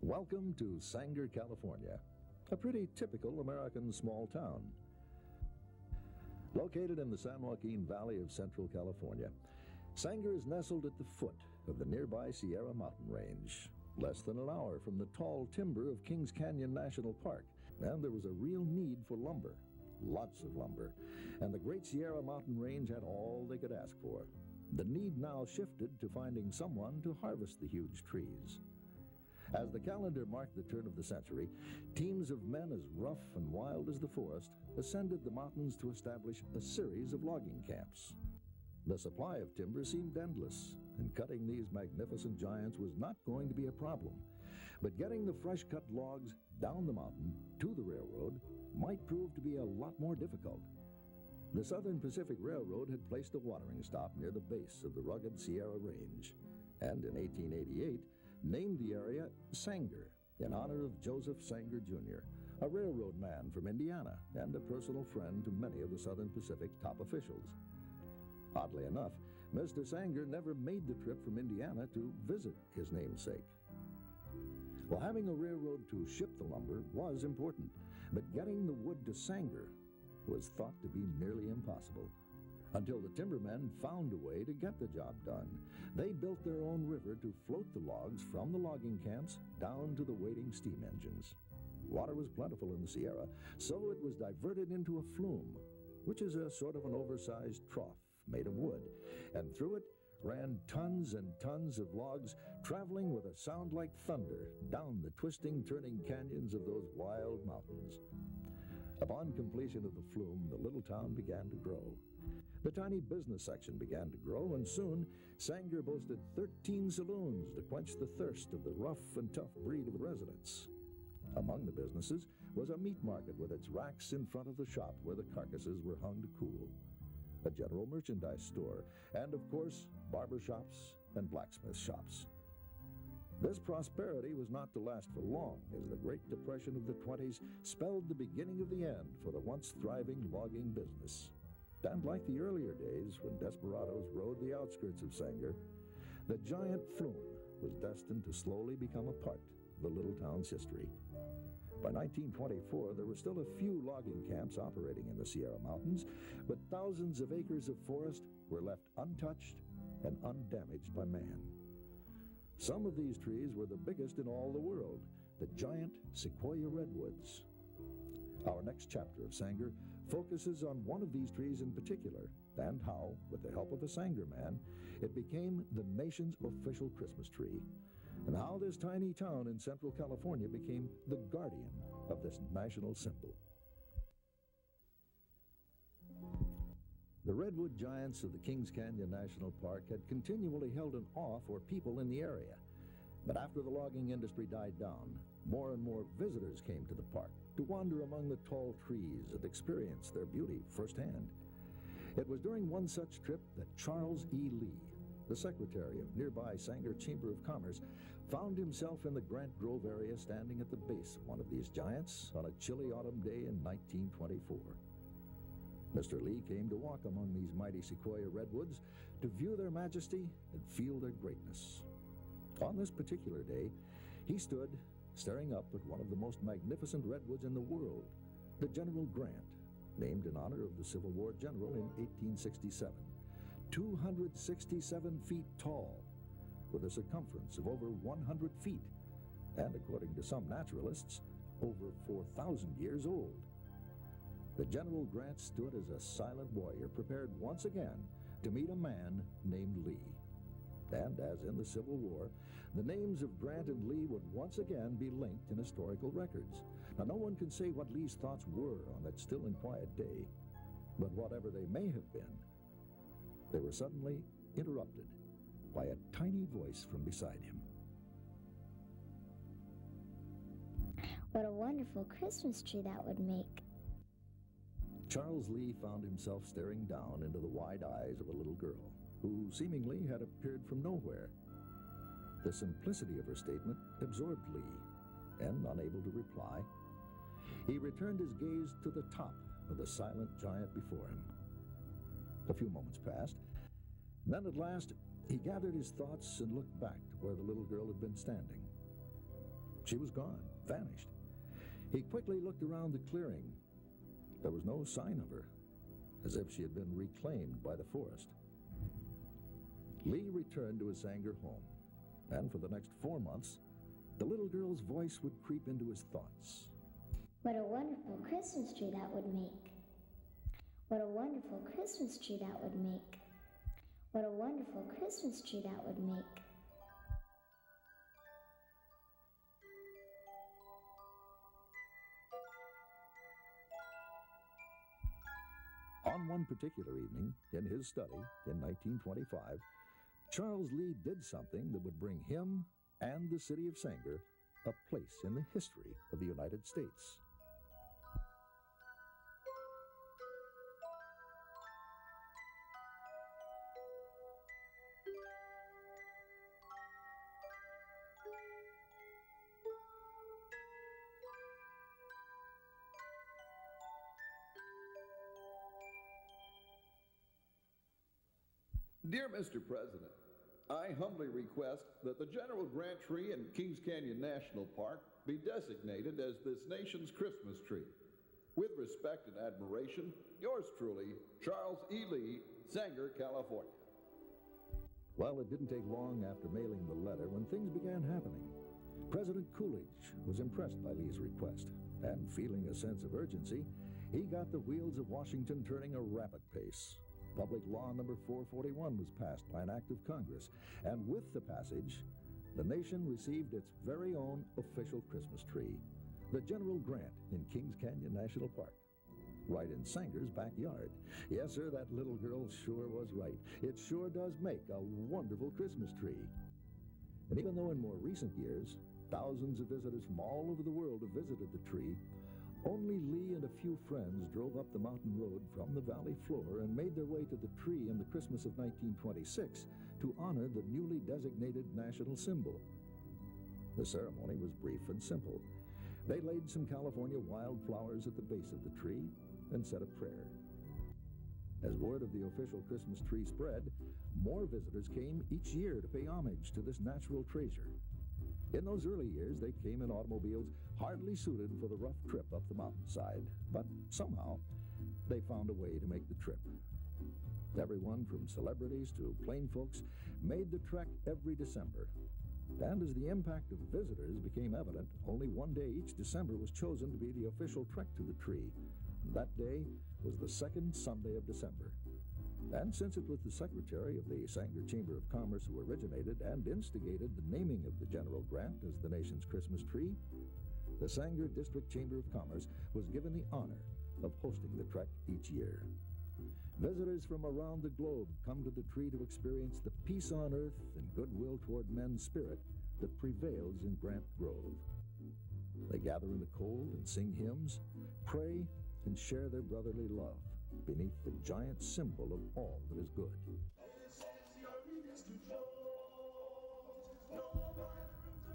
Welcome to Sanger, California, a pretty typical American small town. Located in the San Joaquin Valley of Central California, Sanger is nestled at the foot of the nearby Sierra Mountain Range, less than an hour from the tall timber of Kings Canyon National Park, and there was a real need for lumber, lots of lumber, and the Great Sierra Mountain Range had all they could ask for. The need now shifted to finding someone to harvest the huge trees. As the calendar marked the turn of the century, teams of men as rough and wild as the forest ascended the mountains to establish a series of logging camps. The supply of timber seemed endless, and cutting these magnificent giants was not going to be a problem. But getting the fresh-cut logs down the mountain to the railroad might prove to be a lot more difficult. The Southern Pacific Railroad had placed a watering stop near the base of the rugged Sierra Range, and in 1888 named the area Sanger in honor of Joseph Sanger, Jr., a railroad man from Indiana and a personal friend to many of the Southern Pacific top officials. Oddly enough, Mr. Sanger never made the trip from Indiana to visit his namesake. Well, having a railroad to ship the lumber was important, but getting the wood to Sanger was thought to be nearly impossible. Until the timbermen found a way to get the job done. They built their own river to float the logs from the logging camps down to the waiting steam engines. Water was plentiful in the Sierra, so it was diverted into a flume, which is a sort of an oversized trough made of wood, and through it ran tons and tons of logs traveling with a sound like thunder down the twisting, turning canyons of those wild mountains. Upon completion of the flume, the little town began to grow. The tiny business section began to grow, and soon Sanger boasted 13 saloons to quench the thirst of the rough and tough breed of residents. Among the businesses was a meat market with its racks in front of the shop where the carcasses were hung to cool, a general merchandise store, and of course, barber shops and blacksmith shops. This prosperity was not to last for long, as the Great Depression of the 20s spelled the beginning of the end for the once thriving logging business. And like the earlier days when desperados rode the outskirts of Sanger, the giant flume was destined to slowly become a part of the little town's history. By 1924, there were still a few logging camps operating in the Sierra Mountains, but thousands of acres of forest were left untouched and undamaged by man. Some of these trees were the biggest in all the world, the giant sequoia redwoods. Our next chapter of Sanger focuses on one of these trees in particular, and how, with the help of a Sanger man, it became the nation's official Christmas tree, and how this tiny town in Central California became the guardian of this national symbol. The redwood giants of the Kings Canyon National Park had continually held an awe for people in the area. But after the logging industry died down, more and more visitors came to the park to wander among the tall trees and experience their beauty firsthand. It was during one such trip that Charles E. Lee, the secretary of nearby Sanger Chamber of Commerce, found himself in the Grant Grove area standing at the base of one of these giants on a chilly autumn day in 1924. Mr. Lee came to walk among these mighty sequoia redwoods to view their majesty and feel their greatness. On this particular day, he stood staring up at one of the most magnificent redwoods in the world, the General Grant, named in honor of the Civil War general in 1867, 267 feet tall, with a circumference of over 100 feet, and according to some naturalists, over 4,000 years old. The General Grant stood as a silent warrior, prepared once again to meet a man named Lee. And as in the Civil War, the names of Grant and Lee would once again be linked in historical records. Now, no one can say what Lee's thoughts were on that still and quiet day, but whatever they may have been, they were suddenly interrupted by a tiny voice from beside him. What a wonderful Christmas tree that would make. Charles Lee found himself staring down into the wide eyes of a little girl who seemingly had appeared from nowhere. The simplicity of her statement absorbed Lee, and unable to reply, he returned his gaze to the top of the silent giant before him. A few moments passed. Then at last, he gathered his thoughts and looked back to where the little girl had been standing. She was gone, vanished. He quickly looked around the clearing. There was no sign of her, as if she had been reclaimed by the forest. Lee returned to his Sanger home, and for the next 4 months, the little girl's voice would creep into his thoughts. What a wonderful Christmas tree that would make. What a wonderful Christmas tree that would make. What a wonderful Christmas tree that would make. On one particular evening, in his study in 1925, Charles Lee did something that would bring him and the city of Sanger a place in the history of the United States. Dear Mr. President, I humbly request that the General Grant tree in Kings Canyon National Park be designated as this nation's Christmas tree. With respect and admiration, yours truly, Charles E. Lee, Sanger, California. Well, it didn't take long after mailing the letter when things began happening. President Coolidge was impressed by Lee's request, and feeling a sense of urgency, he got the wheels of Washington turning a rapid pace. Public Law Number 441 was passed by an act of Congress, and with the passage, the nation received its very own official Christmas tree, the General Grant in Kings Canyon National Park, right in Sanger's backyard. Yes, sir, that little girl sure was right. It sure does make a wonderful Christmas tree. And even though in more recent years, thousands of visitors from all over the world have visited the tree, only Lee and a few friends drove up the mountain road from the valley floor and made their way to the tree in the Christmas of 1926 to honor the newly designated national symbol. The ceremony was brief and simple. They laid some California wildflowers at the base of the tree and said a prayer. As word of the official Christmas tree spread, more visitors came each year to pay homage to this natural treasure. In those early years, they came in automobiles hardly suited for the rough trip up the mountainside, but somehow they found a way to make the trip. Everyone from celebrities to plain folks made the trek every December. And as the impact of visitors became evident, only one day each December was chosen to be the official trek to the tree. And that day was the second Sunday of December. And since it was the secretary of the Sanger Chamber of Commerce who originated and instigated the naming of the General Grant as the nation's Christmas tree, the Sanger District Chamber of Commerce was given the honor of hosting the trek each year. Visitors from around the globe come to the tree to experience the peace on earth and goodwill toward men's spirit that prevails in Grant Grove. They gather in the cold and sing hymns, pray, and share their brotherly love beneath the giant symbol of all that is good.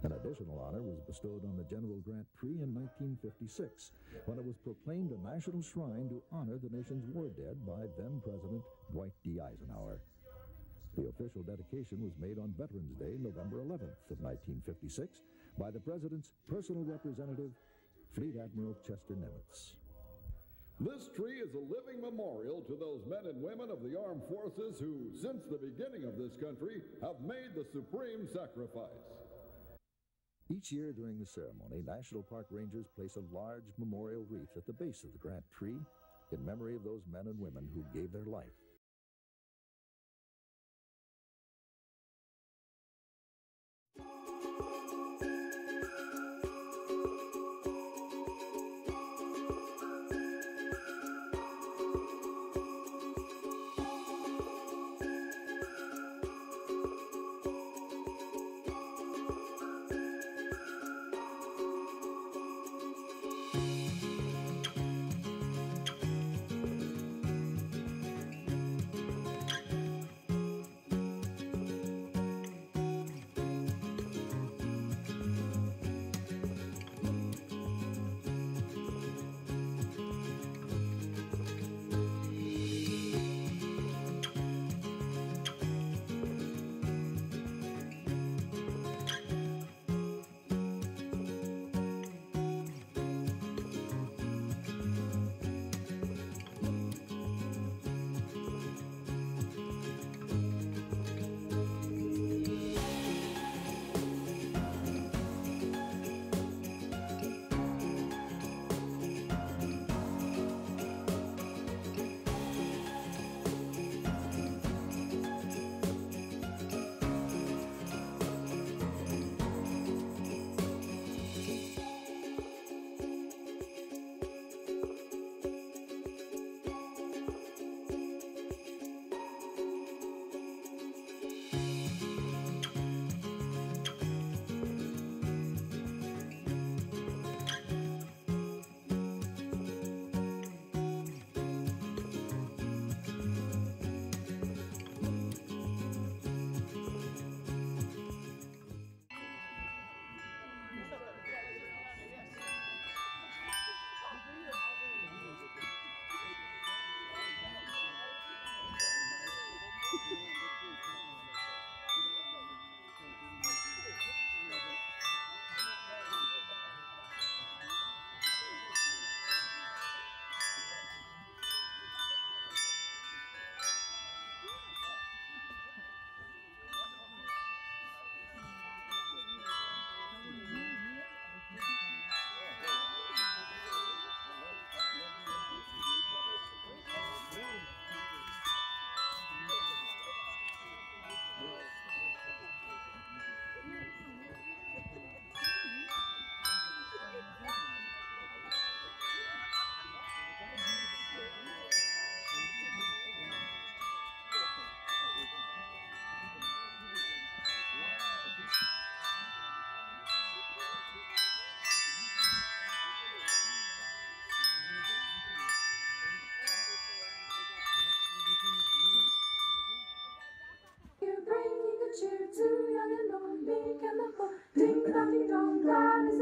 An additional honor was bestowed on the General Grant tree in 1956, when it was proclaimed a national shrine to honor the nation's war dead by then-President Dwight D. Eisenhower. The official dedication was made on Veterans Day, November 11th of 1956, by the President's personal representative, Fleet Admiral Chester Nimitz. This tree is a living memorial to those men and women of the armed forces who, since the beginning of this country, have made the supreme sacrifice. Each year during the ceremony, National Park Rangers place a large memorial wreath at the base of the Grant tree in memory of those men and women who gave their life.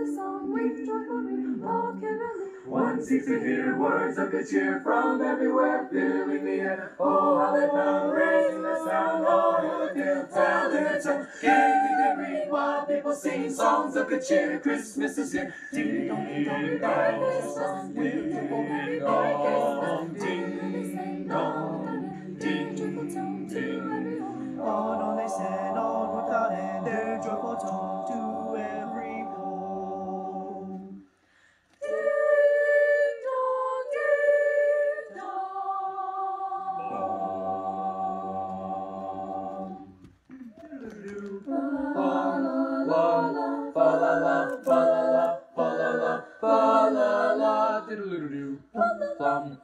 the song with joyful ring, all carolling. One seeks to hear words of good cheer from everywhere, filling the air. Oh, how they pound, raising the sound, all hill and dale, telling their tale. Gaily they ring while people sing songs of good cheer. Christmas is here. Ding dong, ding dong, ding dong. Christmas, ding dong, ding dong, ding dong, ding ding ding. On they send on without end their joyful tone to every home. Ding dong, ding dong. Fa la la, fa la la, fa la la, fa la la, fa la la, diddle-doo-doo. Plum, plum,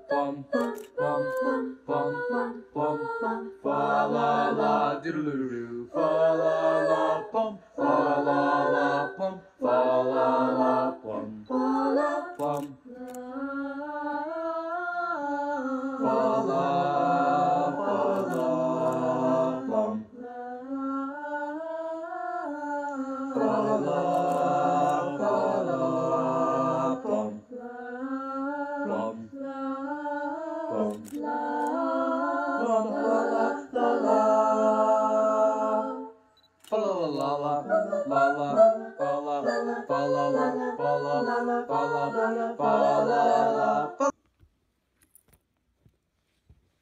plum, plum, plum, plum, plum, plum, plum, fa la la, diddle-doo-doo. Fa la la, plum, fa la la, plum, fa la la, plum, fa la, plum, fa la, plum.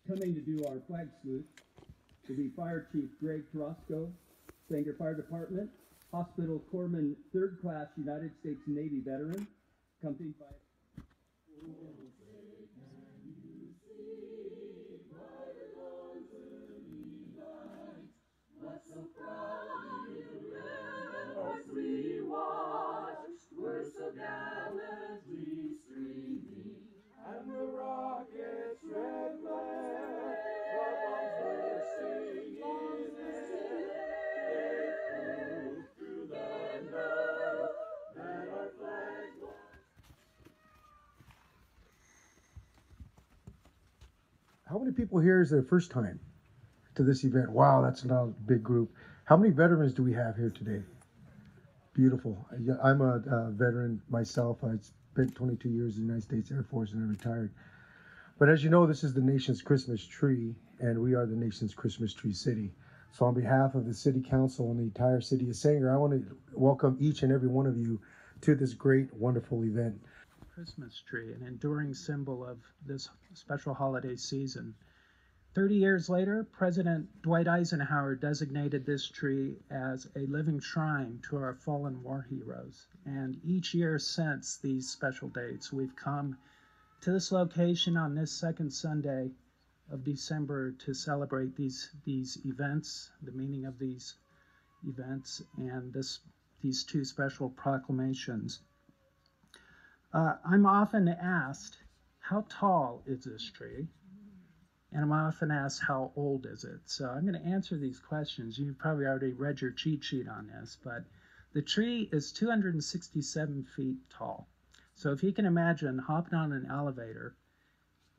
Coming to do our flag salute will be Fire Chief Greg Carrasco, Sanger Fire Department, Hospital Corpsman 3rd Class United States Navy veteran, accompanied by We're so gallantly streaming, and the rocket's red glare, the bombs bursting in air, it proves through the night that our flag flies. How many people here is their first time to this event? Wow, that's not a big group. How many veterans do we have here today? Beautiful. I'm a veteran myself. I spent 22 years in the United States Air Force and I retired. But as you know, this is the nation's Christmas tree, and we are the nation's Christmas tree city. So on behalf of the City Council and the entire city of Sanger, I want to welcome each and every one of you to this great, wonderful event. Christmas tree, an enduring symbol of this special holiday season. 30 years later, President Dwight Eisenhower designated this tree as a living shrine to our fallen war heroes. And each year since these special dates, we've come to this location on this second Sunday of December to celebrate these events, the meaning of these events, and these two special proclamations. I'm often asked, how tall is this tree? And I'm often asked, how old is it? So I'm going to answer these questions. You've probably already read your cheat sheet on this, but the tree is 267 feet tall. So if you can imagine hopping on an elevator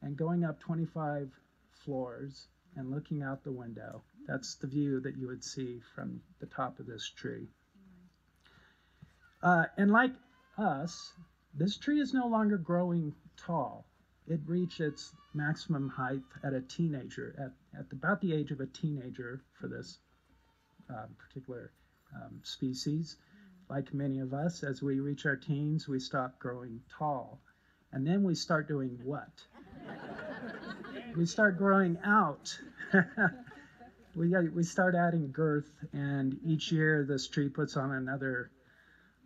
and going up 25 floors and looking out the window, that's the view that you would see from the top of this tree. And like us, this tree is no longer growing tall. It reached its maximum height at a teenager, at about the age of a teenager for this particular species. Like many of us, as we reach our teens, we stop growing tall. And then we start doing what? We start growing out. We start adding girth, and each year this tree puts on another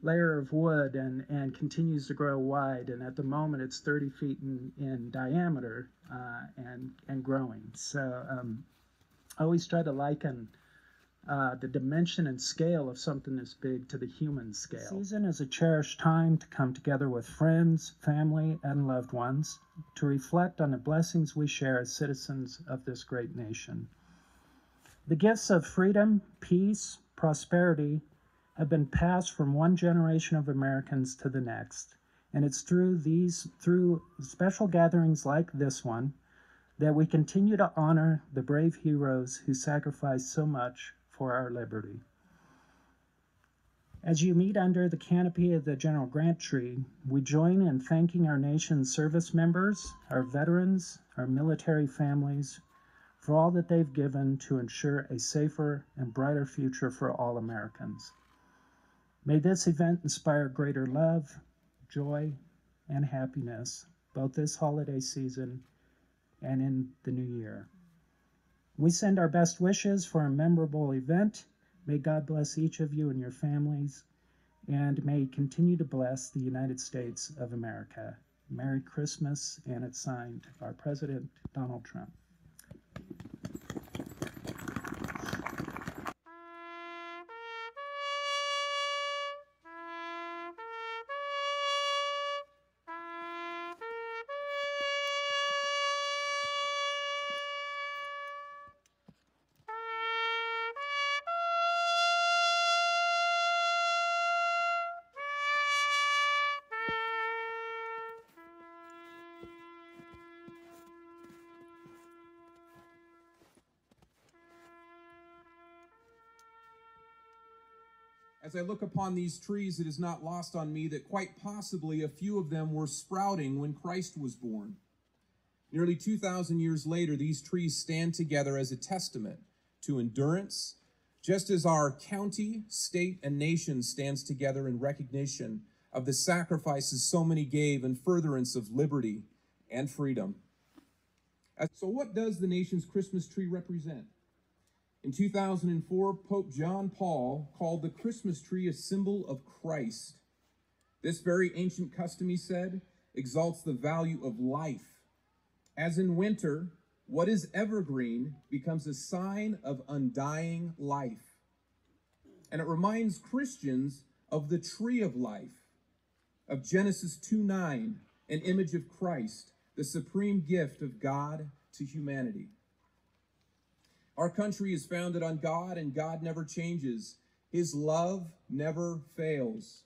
layer of wood and continues to grow wide, and at the moment it's 30 feet in diameter and growing. So I always try to liken the dimension and scale of something this big to the human scale. The season is a cherished time to come together with friends, family, and loved ones to reflect on the blessings we share as citizens of this great nation. The gifts of freedom, peace, prosperity have been passed from one generation of Americans to the next. And it's through special gatherings like this one that we continue to honor the brave heroes who sacrificed so much for our liberty. As you meet under the canopy of the General Grant tree, we join in thanking our nation's service members, our veterans, our military families, for all that they've given to ensure a safer and brighter future for all Americans. May this event inspire greater love, joy, and happiness, both this holiday season and in the new year. We send our best wishes for a memorable event. May God bless each of you and your families, and may He continue to bless the United States of America. Merry Christmas, and it's signed, our President, Donald Trump. As I look upon these trees, it is not lost on me that quite possibly a few of them were sprouting when Christ was born. Nearly 2,000 years later, these trees stand together as a testament to endurance, just as our county, state, and nation stands together in recognition of the sacrifices so many gave in furtherance of liberty and freedom. So what does the nation's Christmas tree represent? In 2004, Pope John Paul called the Christmas tree a symbol of Christ. This very ancient custom, he said, exalts the value of life. As in winter, what is evergreen becomes a sign of undying life. And it reminds Christians of the tree of life, of Genesis 2:9, an image of Christ, the supreme gift of God to humanity. Our country is founded on God, and God never changes. His love never fails.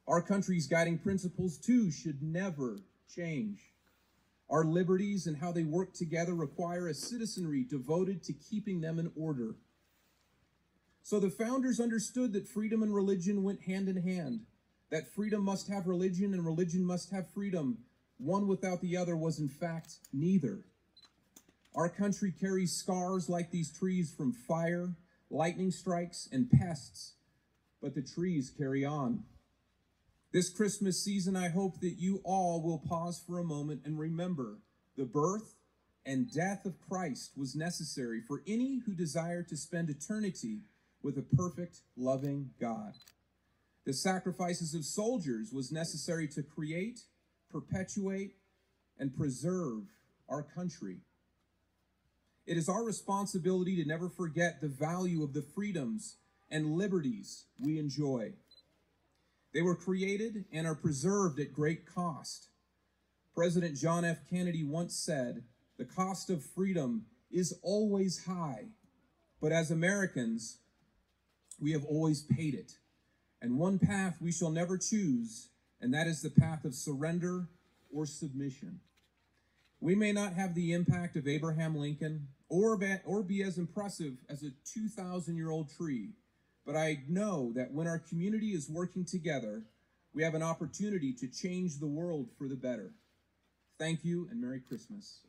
Our country's guiding principles, too, should never change. Our liberties and how they work together require a citizenry devoted to keeping them in order. So the founders understood that freedom and religion went hand in hand, that freedom must have religion and religion must have freedom. One without the other was, in fact, neither. Our country carries scars like these trees from fire, lightning strikes, and pests, but the trees carry on. This Christmas season, I hope that you all will pause for a moment and remember the birth and death of Christ was necessary for any who desire to spend eternity with a perfect, loving God. The sacrifices of soldiers was necessary to create, perpetuate, and preserve our country. It is our responsibility to never forget the value of the freedoms and liberties we enjoy. They were created and are preserved at great cost. President John F. Kennedy once said, "The cost of freedom is always high, but as Americans, we have always paid it. And one path we shall never choose, and that is the path of surrender or submission." We may not have the impact of Abraham Lincoln or be as impressive as a 2,000-year-old tree, but I know that when our community is working together, we have an opportunity to change the world for the better. Thank you, and Merry Christmas.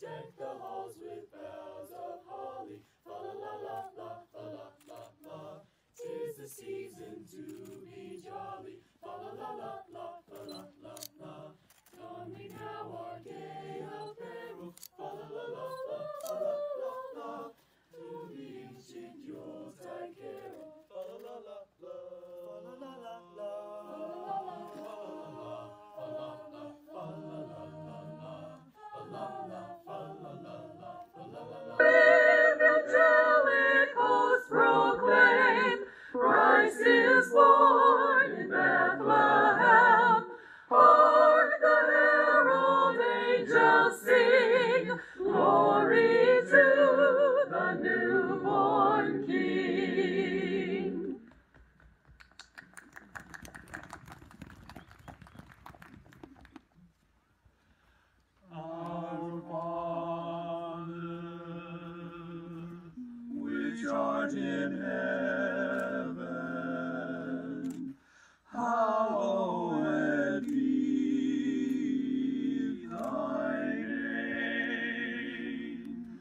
Deck the halls with boughs of holly, fa la la la la, fa la la la. 'Tis the season to be jolly, fa la la la. which art in heaven, hallowed be thy name.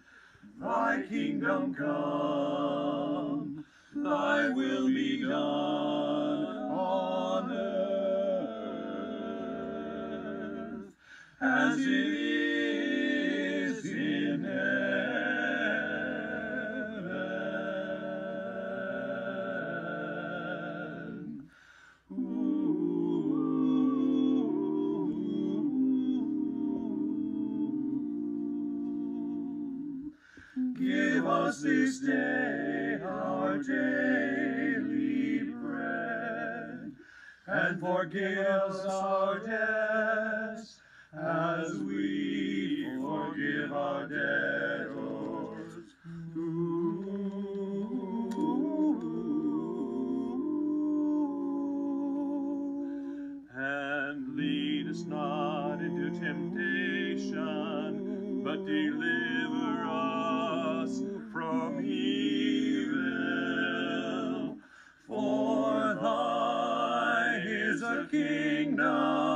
Thy kingdom come, thy will be done on earth as it is in heaven. Give us this day our daily bread, and forgive us our debts as we forgive our debtors. And lead us not into temptation, but deliver us from evil. For thine is the kingdom,